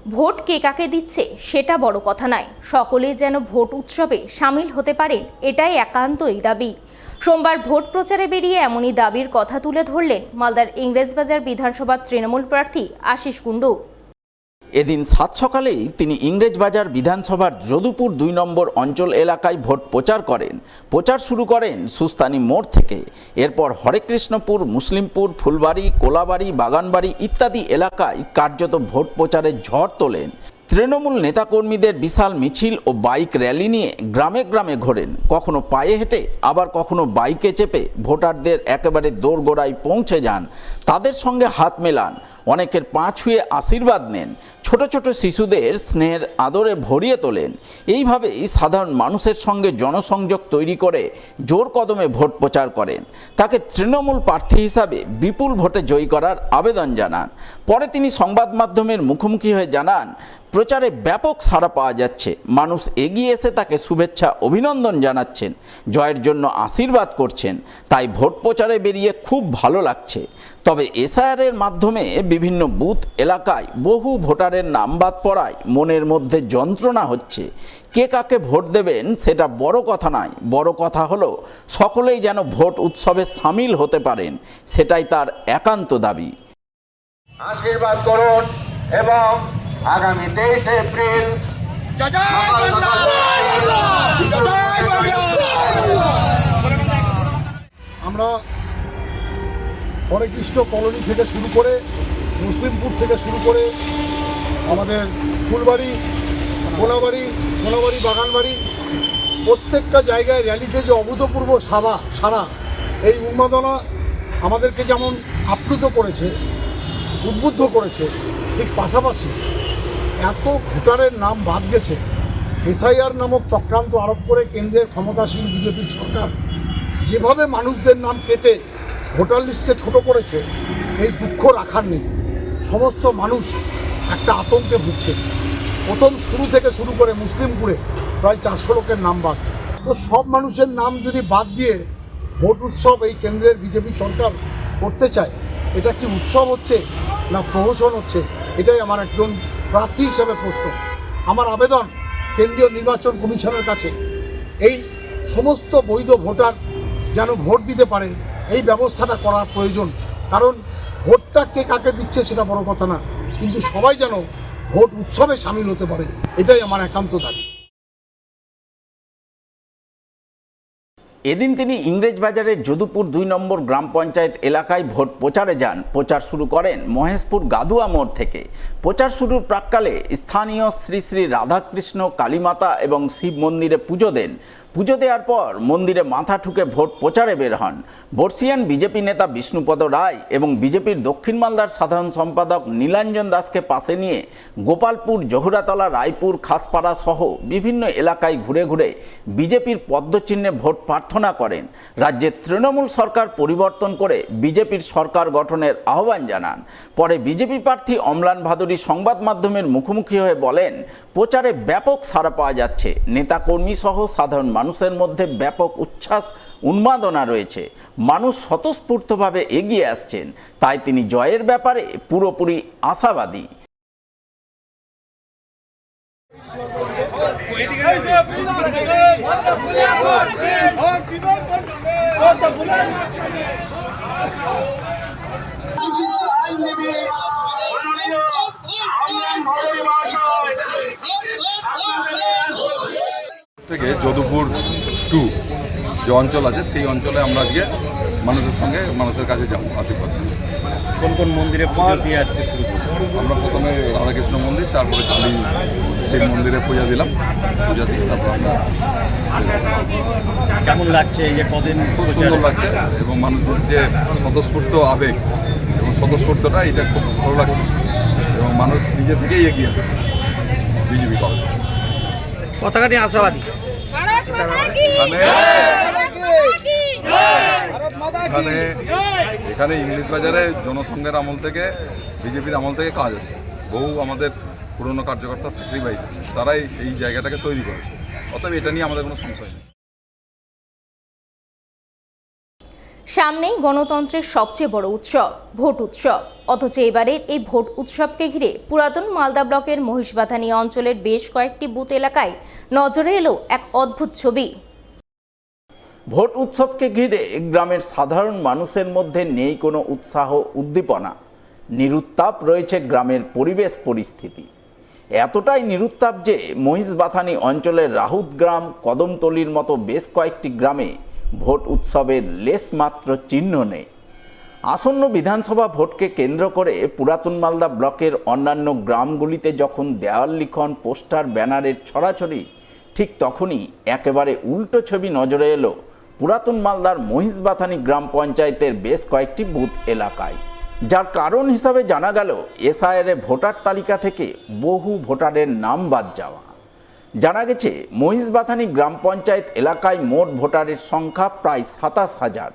Vote কে কাকে দিচ্ছে সেটা বড় কথা নয়, সকলেই যেন ভোট উৎসবে সামিল হতে পারেন এটাই একান্তই দাবি। সোমবার ভোট প্রচারে বেরিয়ে এমনই দাবির কথা তুলে ধরলেন মালদার ইংরেজবাজার বিধানসভার তৃণমূল প্রার্থী আশিস কুণ্ডু। এদিন সাত সকালেই তিনি ইংরেজবাজার বিধানসভার যদুপুর ২ নম্বর অঞ্চল এলাকায় ভোট প্রচার করেন। প্রচার শুরু করেন সুস্তানি মোড় থেকে। এরপর হরেকৃষ্ণপুর, মুসলিমপুর, ফুলবাড়ি, কোলাবাড়ি, বাগানবাড়ি ইত্যাদি এলাকায় কার্যত ভোট প্রচারের ঝড় তোলেন। তৃণমূল নেতাকর্মীদের বিশাল মিছিল ও বাইক র্যালি নিয়ে গ্রামে গ্রামে ঘোরেন, কখনো পায়ে হেঁটে আবার কখনো বাইকে চেপে ভোটারদের একেবারে দোরগোড়ায় পৌঁছে যান, তাদের সঙ্গে হাত মেলান, অনেকের পা ছুঁয়ে আশীর্বাদ নেন, ছোট ছোট শিশুদের স্নেহের আদরে ভরিয়ে তোলেন। এইভাবেই সাধারণ মানুষের সঙ্গে জনসংযোগ তৈরি করে জোর কদমে ভোট প্রচার করেন। তাকে তৃণমূল প্রার্থী হিসাবে বিপুল ভোটে জয়ী করার আবেদন জানান। পরে তিনি সংবাদ মাধ্যমের মুখোমুখি হয়ে জানান, প্রচারে ব্যাপক সাড়া পাওয়া যাচ্ছে, মানুষ এগিয়ে এসে তাকে শুভেচ্ছা অভিনন্দন জানাচ্ছেন, জয়ের জন্য আশীর্বাদ করছেন, তাই ভোট প্রচারে বেরিয়ে খুব ভালো লাগছে। তবে এসআইআরের মাধ্যমে বিভিন্ন বুথ এলাকায় বহু ভোটারের নাম বাদ পড়ায় মনের মধ্যে যন্ত্রণা হচ্ছে। কে কাকে ভোট দেবেন সেটা বড় কথা নয়, বড় কথা হলো সকলেই যেন ভোট উৎসবে সামিল হতে পারেন, সেটাই তার একান্ত দাবি। আশীর্বাদ করুন এবং আগামী 23 এপ্রিল আমরা হরেকৃষ্ণ কলোনি থেকে শুরু করে মুসলিমপুর থেকে শুরু করে আমাদের ফুলবাড়ি, কোলাবাড়ি, বাগানবাড়ি প্রত্যেকটা জায়গায় র্যালিতে যে অভূতপূর্ব সারা এই উন্মাদনা আমাদেরকে যেমন আপ্লুত করেছে, উদ্বুদ্ধ করেছে, ঠিক পাশাপাশি এত ভোটারের নাম বাদ গেছে। এসআইআর নামক চক্রান্ত আরোপ করে কেন্দ্রের ক্ষমতাসীন বিজেপির সরকার যেভাবে মানুষদের নাম কেটে ভোটার লিস্টকে ছোট করেছে, এই দুঃখ রাখার নেই। সমস্ত মানুষ একটা আতঙ্কে ভুগছে। প্রথম শুরু থেকে শুরু করে মুসলিমপুরে প্রায় 400 লোকের নাম বাদ। তো সব মানুষের নাম যদি বাদ দিয়ে ভোট উৎসব এই কেন্দ্রের বিজেপি সরকার করতে চায়, এটা কি উৎসব হচ্ছে না প্রহসন হচ্ছে? এটাই আমার একজন প্রার্থী হিসেবে প্রশ্ন। আমার আবেদন কেন্দ্রীয় নির্বাচন কমিশনের কাছে, এই সমস্ত বৈধ ভোটার যেন ভোট দিতে পারে এই ব্যবস্থাটা করার প্রয়োজন। কারণ ভোটটা কে কাকে দিচ্ছে সেটা বড় কথা না, কিন্তু সবাই যেন ভোট উৎসবে সামিল হতে পারে, এটাই আমার একান্ত দাবি। এদিন তিনি ইংরেজবাজারের যদুপুর ২ নম্বর গ্রাম পঞ্চায়েত এলাকায় ভোট প্রচারে যান। প্রচার শুরু করেন মহেশপুর গাদুয়া মোড় থেকে। প্রচার শুরুর প্রাক্কালে স্থানীয় শ্রী শ্রী রাধাকৃষ্ণ, কালীমাতা এবং শিব মন্দিরে পুজো দেন। পুজো দেওয়ার পর মন্দিরে মাথা ঠুকে ভোট প্রচারে বের হন। বর্ষিয়ান বিজেপি নেতা বিষ্ণুপদ রায় এবং বিজেপির দক্ষিণ মালদার সাধারণ সম্পাদক নীলাঞ্জন দাসকে পাশে নিয়ে গোপালপুর, জহুরাতলা, রায়পুর, খাসপাড়া সহ বিভিন্ন এলাকায় ঘুরে ঘুরে বিজেপির পদ্মচিহ্নে ভোট প্রার্থনা করেন। রাজ্যে তৃণমূল সরকার পরিবর্তন করে বিজেপির সরকার গঠনের আহ্বান জানান। পরে বিজেপি প্রার্থী অম্লান ভাদুরী সংবাদ মাধ্যমের মুখোমুখি হয়ে বলেন, প্রচারে ব্যাপক সাড়া পাওয়া যাচ্ছে, নেতাকর্মী সহ সাধারণ মানুষের মধ্যে ব্যাপক উচ্ছ্বাস, উন্মাদনা রয়েছে, মানুষ স্বতঃস্ফূর্তভাবে এগিয়ে আসছেন, তাই তিনি জয়ের ব্যাপারে পুরোপুরি আশাবাদী। থেকে যদুপুর 2 যে অঞ্চল আছে সেই অঞ্চলে আমরা আজকে মানুষের কাছে যাবো আশীর্বাদ। কোন কোন মন্দিরে পুজো দিয়ে আজকে শুরু করবো? আমরা প্রথমে রাধাকৃষ্ণ মন্দির, তারপরে কালী শিব মন্দিরে পূজা দিলাম। পূজা দিয়ে তারপর আমরা কেমন লাগছে এই যে কদিন? খুব সুন্দর লাগছে এবং মানুষের যে স্বতঃস্ফূর্ত আবেগ এবং স্বতঃস্ফূর্তটা এটা খুব ভালো লাগছে এবং মানুষ নিজে থেকেই এগিয়ে আসছে বিজেপি করে। পতাকা নিয়ে আশাবাদী। এখানে ইংলিশ বাজারে জনসংঘের আমল থেকে, বিজেপির আমল থেকে কাজ আছে। বহু আমাদের পুরনো কার্যকর্তা স্যাক্রিফাইস আছে, তারাই এই জায়গাটাকে তৈরি করেছে। অতএব এটা নিয়ে আমাদের কোনো সংশয় নেই। সামনেই গণতন্ত্রের সবচেয়ে বড় উৎসব ভোট উৎসব। অথচ এবারের এই ভোট উৎসবকে ঘিরে পুরাতন মালদা ব্লকের মহিষবাথানি অঞ্চলের বেশ কয়েকটি বুথ এলাকায় নজরে এলো এক অদ্ভুত ছবি। ভোট উৎসবকে ঘিরে গ্রামের সাধারণ মানুষের মধ্যে নেই কোনো উৎসাহ উদ্দীপনা। নিরুত্তাপ রয়েছে গ্রামের পরিবেশ পরিস্থিতি। এতটাই নিরুত্তাপ যে মহিষবাথানি অঞ্চলের রাহুত গ্রাম, কদমতলির মতো বেশ কয়েকটি গ্রামে ভোট উৎসবের লেশমাত্র চিহ্ন নেই। আসন্ন বিধানসভা ভোটকে কেন্দ্র করে পুরাতন মালদা ব্লকের অন্যান্য গ্রামগুলিতে যখন দেওয়াল লিখন, পোস্টার, ব্যানারের ছড়াছড়ি, ঠিক তখনই একেবারে উল্টো ছবি নজরে এলো পুরাতন মালদার মহিষবাথানি গ্রাম পঞ্চায়েতের বেশ কয়েকটি বুথ এলাকায়। যার কারণ হিসাবে জানা গেল এসআইআর ভোটার তালিকা থেকে বহু ভোটারের নাম বাদ যাওয়া। জানা গেছে মহিষবাথানি গ্রাম পঞ্চায়েত এলাকায় মোট ভোটারের সংখ্যা প্রায় 27,000।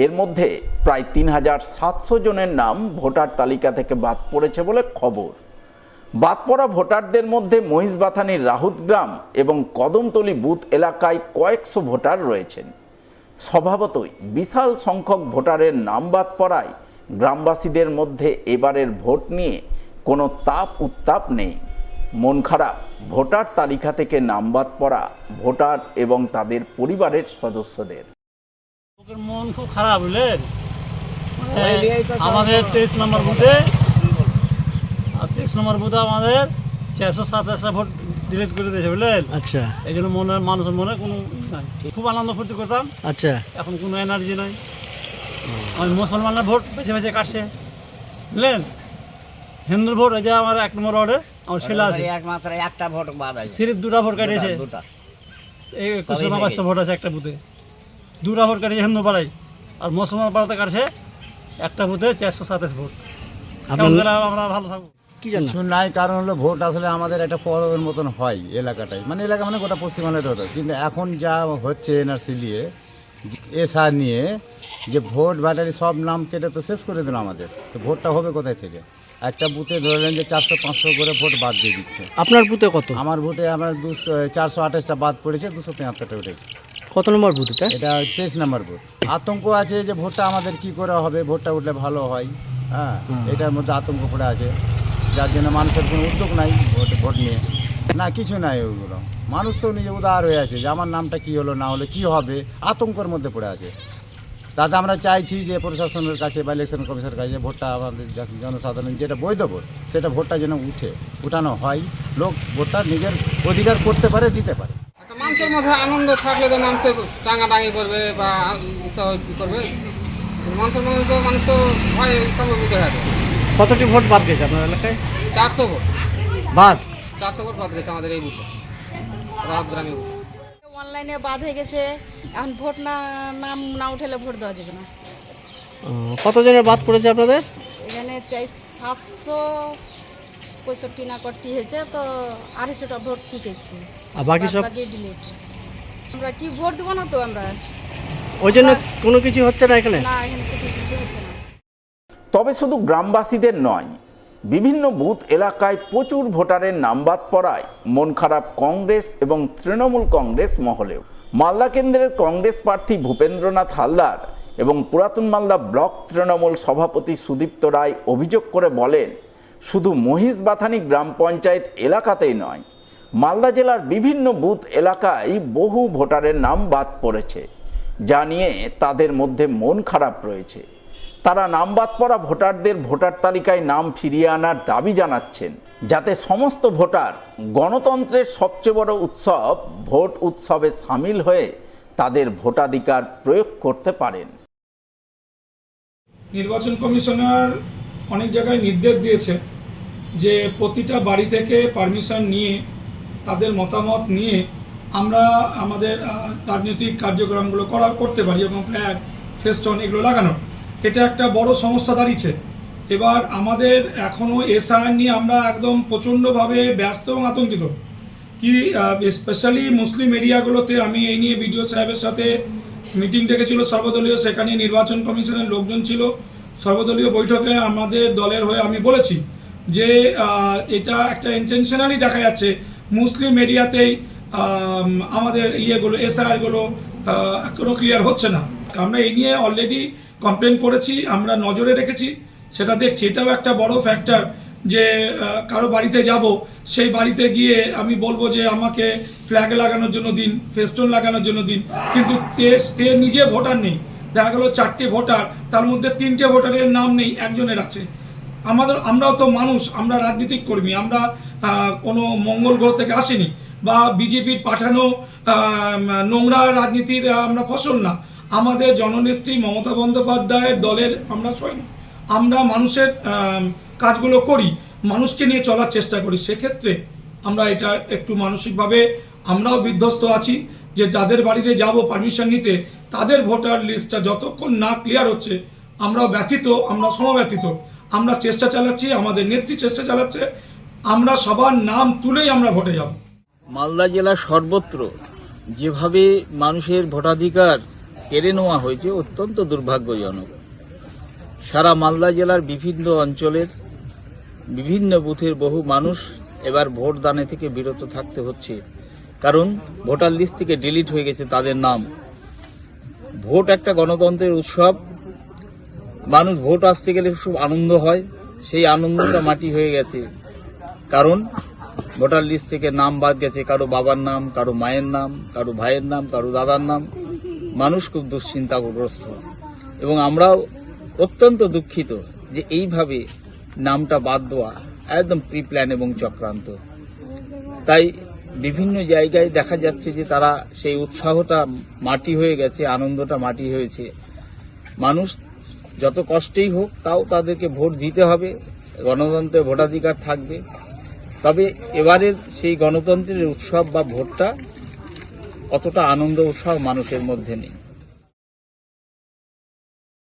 এর মধ্যে প্রায় 3,700 জনের নাম ভোটার তালিকা থেকে বাদ পড়েছে বলে খবর। বাদ পড়া ভোটারদের মধ্যে মহিষবাথানির রাহুত গ্রাম এবং কদমতলি বুথ এলাকায় কয়েকশো ভোটার রয়েছেন। স্বভাবতই বিশাল সংখ্যক ভোটারের নাম বাদ পড়ায় গ্রামবাসীদের মধ্যে এবারের ভোট নিয়ে কোনো তাপ উত্তাপ নেই। মন খারাপ ভোটার তালিকা থেকে নাম বাদ পড়া ভোটার এবং তাদের পরিবারের সদস্যদের। লোকের মন খুব খারাপ, বুঝলেন। আমাদের 23 নম্বর বুথে আমাদের 427টা ভোট ডিলিট করে দিয়েছে, বুঝলেন। আচ্ছা, এই জন্য মানুষের মনে কোনো নাই। খুব আনন্দ ফুর্তি করতাম, আচ্ছা, এখন কোনো এনার্জি নাই। আমি মুসলমানরা ভোট বেছে বেছে কাটছে, বুঝলেন। হিন্দুর ভোট, এই যে আমার 1 নম্বর ওয়ার্ডে আমার ছেলে আছে, একমাত্র একটা ভোট বাদ আছে, সিরিফ 2টা ভোট কাটিয়েছে। এই 21,500 ভোট আছে একটা বুথে, 2টা ভোট কাটিয়েছে হিন্দু পাড়ায়। আর মুসলমান পাড়াতে কাটছে একটা বুথে 427 ভোট। আমরা ভালো থাকবো কি জানো? কিছু নাই, কারণ হলো ভোট আসলে আমাদের একটা পরবের মতন হয় এলাকাটাই, মানে এলাকা মানে গোটা পশ্চিমবাংলার হতো। কিন্তু এখন যা হচ্ছে এনআরসি নিয়ে, এসআর নিয়ে, যে ভোট ব্যাটারি সব নাম কেটে তো শেষ করে দিল আমাদের। তো ভোটটা হবে কোথায় থেকে? একটা বুথে ধরলেন যে 400-500 করে ভোট বাদ দিয়ে দিচ্ছে। আপনার বুথে কত? আমার ভোটে আমার 428টা বাদ পড়েছে, 273টা উঠেছে। কত নম্বর বুথ এটা? এটা 23 নম্বর ভোট। আতঙ্ক আছে যে ভোটটা আমাদের কি করে হবে, ভোটটা উঠলে ভালো হয়, হ্যাঁ, এটার মধ্যে আতঙ্ক পড়ে আছে। যার জন্য মানুষের কোনো উদ্যোগ নাই ভোট নিয়ে, না কিছু নাই ওইগুলো। মানুষ তো নিজে উদার হয়ে আছে যে আমার নামটা কি হলো না হলো কি হবে, আতঙ্কের মধ্যে পড়ে আছে। তাতে আমরা চাইছি যে প্রশাসনের কাছে বা ইলেকশন কমিশনের কাছে ভোটটা আমাদের জনসাধারণ যেটা বৈধ ভোট, সেটা ভোটটা যেন উঠানো হয়, লোক ভোটটা নিজের অধিকার করতে পারে, দিতে পারে। একটা মানুষের মধ্যে আনন্দ থাকলে তো মানুষ টাঙাটাঙি করবে বা উৎসাহ করবে। মানুষের মধ্যে তো মানুষ তো ভয় সম্ভবিত হয়ে যাবে। কতটি ভোট বাদ গেছে আপনার এলাকায়? 400 ভোট বাদ। 400 ভোট বাদ গেছে আমাদের এই বুথে, রাত গ্রামে বুথ। অনলাইনে বাদ হয়ে গেছে, এখন ভোট নাম না উঠেলে ভোট দেওয়া যাবে না। কতজনের বাদ পড়েছে আপনাদের এখানে 765 না কটি হয়েছে, তো 250টা ভোট ঠিক এসছে, আর বাকি সব ডিলিট। আমরা কি ভোট দেবো না, তো আমরা ওই জন্য কোনো কিছু হচ্ছে না এখানে? না, এখানে কিছু হচ্ছে না। তবে শুধু গ্রামবাসীদের নয়, বিভিন্ন বুথ এলাকায় প্রচুর ভোটারের নাম বাদ পড়ায় মন খারাপ কংগ্রেস এবং তৃণমূল কংগ্রেস মহলেও। মালদা কেন্দ্রের কংগ্রেস প্রার্থী ভূপেন্দ্রনাথ হালদার এবং পুরাতন মালদা ব্লক তৃণমূল সভাপতি সুদীপ্ত রায় অভিযোগ করে বলেন, শুধু মহিষবাথানি গ্রাম পঞ্চায়েত এলাকাতেই নয়, মালদা জেলার বিভিন্ন বুথ এলাকায় বহু ভোটারের নাম বাদ পড়েছে, যা নিয়ে তাদের মধ্যে মন খারাপ রয়েছে। তারা নাম বাদ পড়া ভোটারদের ভোটার তালিকায় নাম ফিরিয়ে আনার দাবি জানাচ্ছেন, যাতে সমস্ত ভোটার গণতন্ত্রের সবচেয়ে বড় উৎসব ভোট উৎসবে সামিল হয়ে তাদের ভোটাধিকার প্রয়োগ করতে পারেন। নির্বাচন কমিশনার অনেক জায়গায় নির্দেশ দিয়েছে যে প্রতিটা বাড়ি থেকে পারমিশন নিয়ে তাদের মতামত নিয়ে আমরা আমাদের রাজনৈতিক কার্যক্রমগুলো করতে পারি, এবং ফ্ল্যাগ, ফেস্টন এগুলো লাগানো। এটা একটা বড় সমস্যা দাঁড়িয়েছে। এবার আমাদের এখনও এসআইআর নিয়ে আমরা একদম প্রচণ্ডভাবে ব্যস্ত এবং আতঙ্কিত। কি স্পেশালি মুসলিম এরিয়াগুলোতে আমি এই নিয়ে বিডিও সাহেবের সাথে মিটিং ডেকেছিল সর্বদলীয়, সেখানে নির্বাচন কমিশনের লোকজন ছিল। সর্বদলীয় বৈঠকে আমাদের দলের হয়ে আমি বলেছি যে এটা একটা ইন্টেনশনালি দেখা যাচ্ছে মুসলিম এরিয়াতেই আমাদের ইয়েগুলো এসআইআরগুলো কোনো ক্লিয়ার হচ্ছে না। আমরা এই নিয়ে অলরেডি কমপ্লেন করেছি, আমরা নজরে রেখেছি, সেটা দেখছি। এটাও একটা বড় ফ্যাক্টর যে কারো বাড়িতে যাব, সেই বাড়িতে গিয়ে আমি বলবো যে আমাকে ফ্ল্যাগ লাগানোর জন্য দিন, ফেস্টুন লাগানোর জন্য দিন, কিন্তু সে নিজে ভোটার নেই। দেখা গেলো 4টে ভোটার, তার মধ্যে 3টে ভোটারের নাম নেই, একজনের আছে। আমরাও তো মানুষ, আমরা রাজনৈতিক কর্মী, আমরা কোনো মঙ্গল গ্রহ থেকে আসিনি, বা বিজেপির পাঠানো নোংরা রাজনীতির আমরা ফসল না। আমাদের জননেত্রী মমতা বন্দ্যোপাধ্যায়ের দলের আমরা সৈনিক, আমরা মানুষের কাজগুলো করি, মানুষকে নিয়ে চলার চেষ্টা করি। সেক্ষেত্রে আমরা এটা একটু মানসিকভাবে আমরাও বিধ্বস্ত আছি যে যাদের বাড়িতে যাব পারমিশন নিতে, তাদের ভোটার লিস্টটা যতক্ষণ না ক্লিয়ার হচ্ছে আমরাও ব্যথিত, আমরা সমব্যথিত। আমরা চেষ্টা চালাচ্ছি, আমাদের নেত্রী চেষ্টা চালাচ্ছে, আমরা সবার নাম তুলেই আমরা ভোটে যাব। মালদা জেলার সর্বত্র যেভাবে মানুষের ভোটাধিকার কেড়ে নেওয়া হয়েছে অত্যন্ত দুর্ভাগ্যজনক। সারা মালদা জেলার বিভিন্ন অঞ্চলের বিভিন্ন বুথের বহু মানুষ এবার ভোট দানে থেকে বিরত থাকতে হচ্ছে, কারণ ভোটার লিস্ট থেকে ডিলিট হয়ে গেছে তাদের নাম। ভোট একটা গণতন্ত্রের উৎসব, মানুষ ভোট আসতে গেলে খুব আনন্দ হয়, সেই আনন্দটা মাটি হয়ে গেছে, কারণ ভোটার লিস্ট থেকে নাম বাদ গেছে, কারো বাবার নাম, কারো মায়ের নাম, কারো ভাইয়ের নাম, কারো দাদার নাম। মানুষ খুব দুশ্চিন্তাগ্রস্ত এবং আমরাও অত্যন্ত দুঃখিত যে এইভাবে নামটা বাদ দেওয়া একদম প্রি প্ল্যান এবং চক্রান্ত। তাই বিভিন্ন জায়গায় দেখা যাচ্ছে যে তারা সেই উৎসাহটা মাটি হয়ে গেছে, আনন্দটা মাটি হয়েছে। মানুষ যত কষ্টেই হোক তাও তাদেরকে ভোট দিতে হবে, গণতন্ত্রের ভোটাধিকার থাকবে। তবে এবারের সেই গণতন্ত্রের উৎসব বা ভোটটা অতটা আনন্দ উৎসাহ মানুষের মধ্যে নেই।